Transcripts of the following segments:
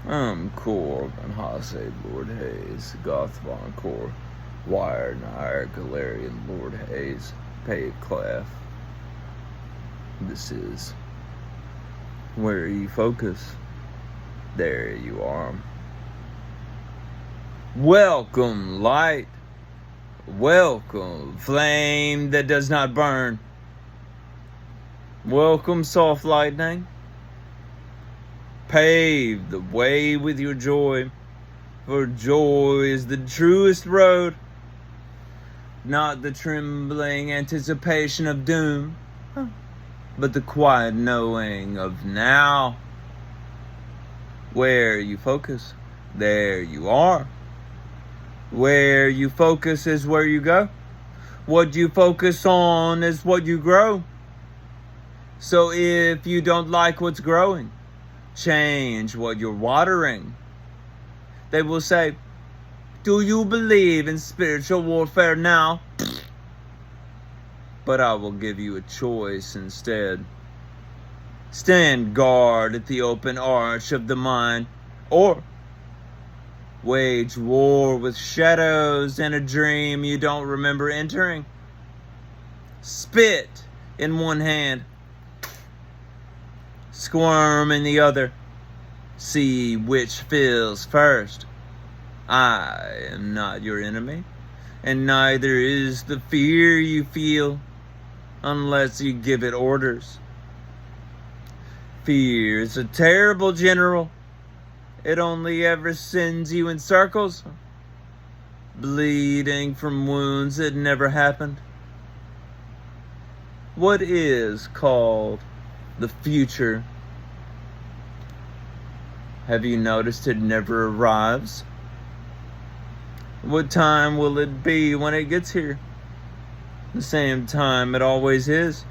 I'm Corbin Hasse, Lord Hayes, Gothbon Core, Wire, Nair, Galarian, Lord Hayes, Pay Clef. This is where you focus. There you are. Welcome, light. Welcome, flame that does not burn. Welcome, soft lightning. Pave the way with your joy, for joy is the truest road, not the trembling anticipation of doom, but the quiet knowing of now. Where you focus, there you are. Where you focus is where you go. What you focus on is what you grow. So if you don't like what's growing, change what you're watering. They will say, do you believe in spiritual warfare now? But I will give you a choice instead. Stand guard at the open arch of the mind, or wage war with shadows and a dream you don't remember entering. Spit in one hand, squirm in the other. See which fills first. I am not your enemy, and neither is the fear you feel unless you give it orders. Fear is a terrible general. It only ever sends you in circles, bleeding from wounds that never happened. What is called the future? Have you noticed it never arrives? What time will it be when it gets here? The same time it always is.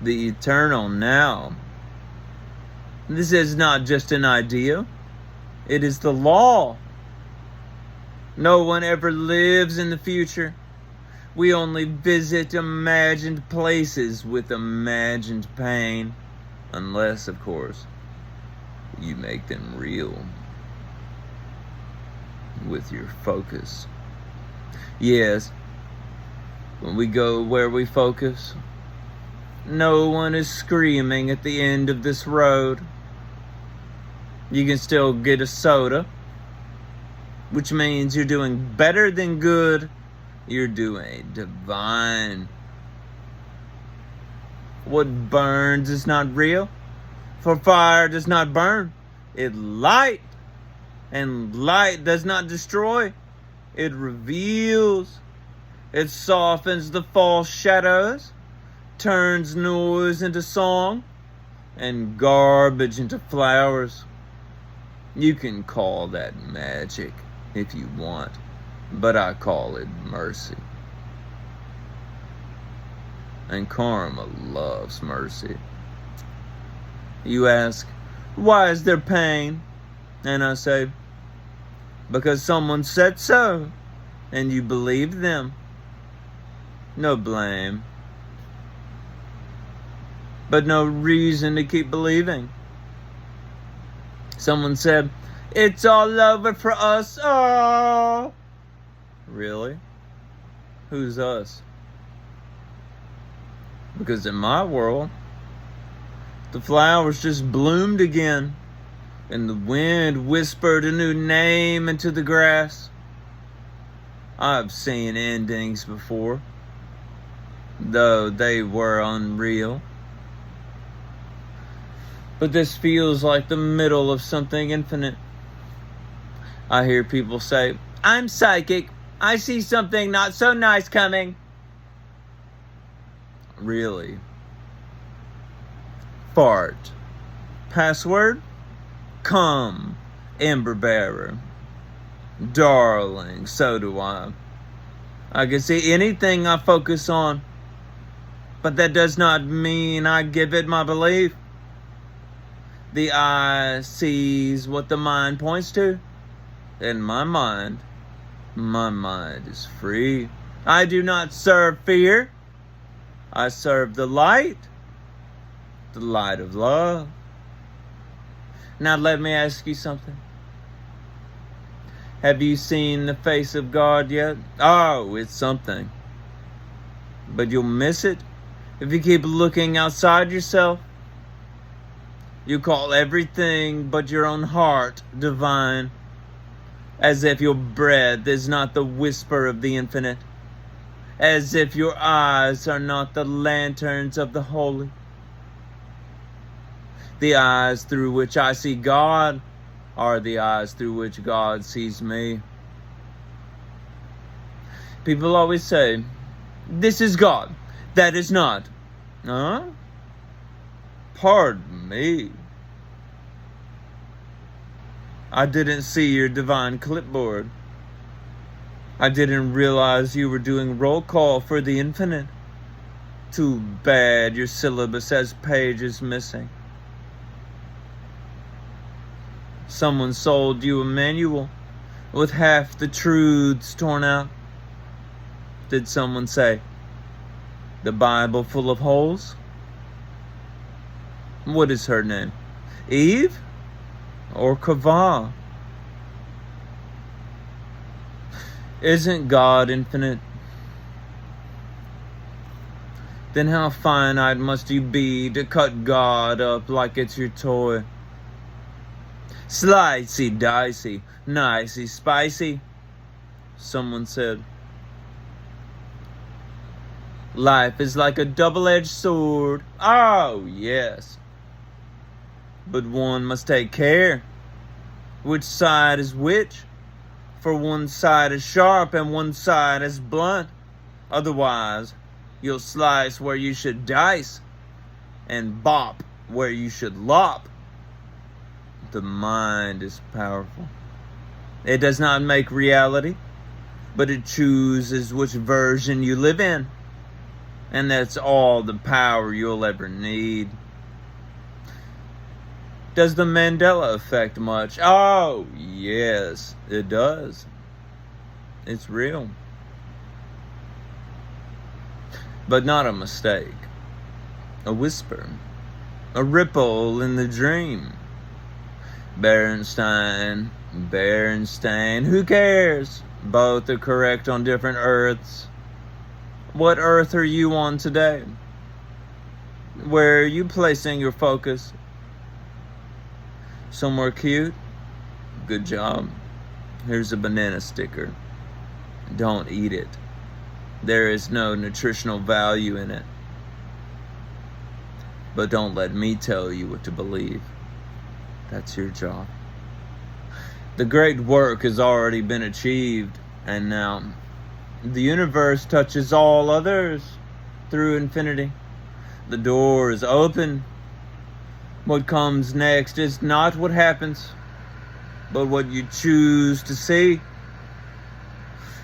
The eternal now. This is not just an idea. It is the law. No one ever lives in the future. We only visit imagined places with imagined pain. Unless, of course, you make them real with your focus. Yes, when we go where we focus, no one is screaming at the end of this road. You can still get a soda, which means you're doing better than good. You're doing divine. What burns is not real, for fire does not burn. It light, and light does not destroy. It reveals. It softens the false shadows, turns noise into song, and garbage into flowers. You can call that magic if you want, but I call it mercy. And karma loves mercy. You ask, why is there pain? And I say, because someone said so, and you believed them. No blame, but no reason to keep believing. Someone said, it's all over for us. Oh, really? Who's us? Because in my world, the flowers just bloomed again, and the wind whispered a new name into the grass. I've seen endings before, though they were unreal. But this feels like the middle of something infinite. I hear people say, I'm psychic. I see something not so nice coming. Really? Fart. Password? Come, Ember Bearer. Darling, so do I. I can see anything I focus on, but that does not mean I give it my belief. The eye sees what the mind points to. In my mind is free. I do not serve fear. I serve the light of love. Now let me ask you something. Have you seen the face of God yet? Oh, it's something. But you'll miss it if you keep looking outside yourself. You call everything but your own heart divine, as if your breath is not the whisper of the infinite, as if your eyes are not the lanterns of the holy. The eyes through which I see God are the eyes through which God sees me. People always say, this is God, that is not. Huh? Pardon me. I didn't see your divine clipboard. I didn't realize you were doing roll call for the infinite. Too bad your syllabus has pages missing. Someone sold you a manual with half the truths torn out. Did someone say, the Bible full of holes? What is her name? Eve or Kava? Isn't God infinite? Then how finite must you be to cut God up like it's your toy? Slicey, dicey, nicey, spicy, someone said. Life is like a double-edged sword. Oh, yes. But one must take care. Which side is which? For one side is sharp and one side is blunt. Otherwise, you'll slice where you should dice and bop where you should lop. The mind is powerful. It does not make reality, but it chooses which version you live in. And that's all the power you'll ever need. Does the Mandela effect much? Oh, yes, it does. It's real. But not a mistake. A whisper. A ripple in the dream. Berenstain, who cares? Both are correct on different earths. What earth are you on today? Where are you placing your focus? Somewhere cute? Good job. Here's a banana sticker. Don't eat it. There is no nutritional value in it. But don't let me tell you what to believe. That's your job. The great work has already been achieved, and now the universe touches all others through infinity. The door is open. What comes next is not what happens, but what you choose to see.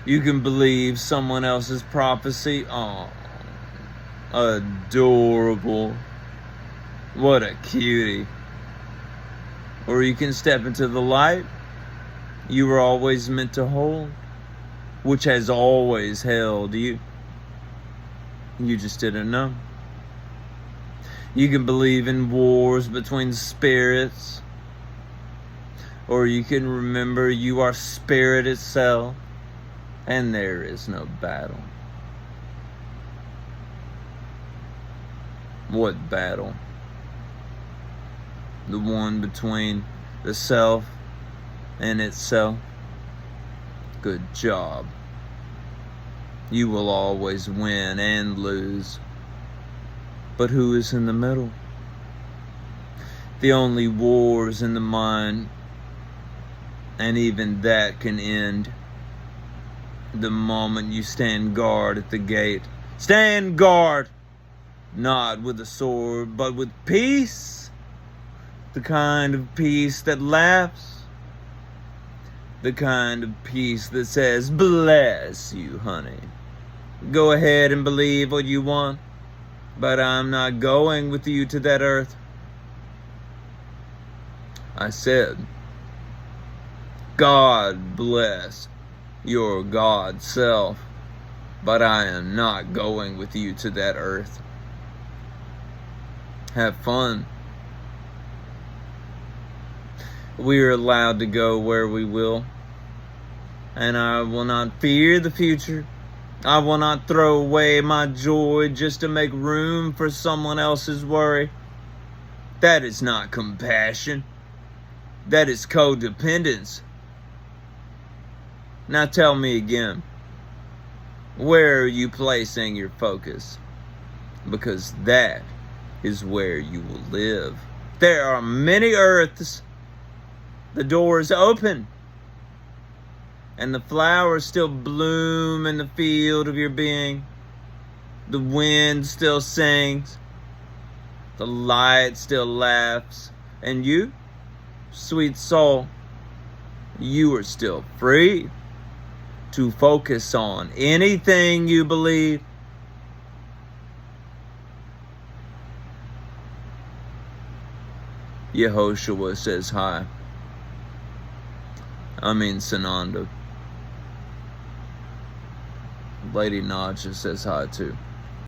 You can believe someone else's prophecy. Oh, adorable. What a cutie. Or you can step into the light you were always meant to hold, which has always held you. You just didn't know. You can believe in wars between spirits, or you can remember you are spirit itself, and there is no battle. What battle? The one between the self and itself. Good job. You will always win and lose. But who is in the middle? The only war is in the mind, and even that can end the moment you stand guard at the gate. Stand guard! Not with a sword, but with peace. The kind of peace that laughs. The kind of peace that says, bless you, honey. Go ahead and believe what you want, but I'm not going with you to that earth. I said, God bless your God self, but I am not going with you to that earth. Have fun. We are allowed to go where we will. And I will not fear the future. I will not throw away my joy just to make room for someone else's worry. That is not compassion. That is codependence. Now tell me again, where are you placing your focus? Because that is where you will live. There are many earths. The door is open. And the flowers still bloom in the field of your being. The wind still sings. The light still laughs. And you, sweet soul, you are still free to focus on anything you believe. Yehoshua says hi. I mean Sananda. Lady Nadja says hi too.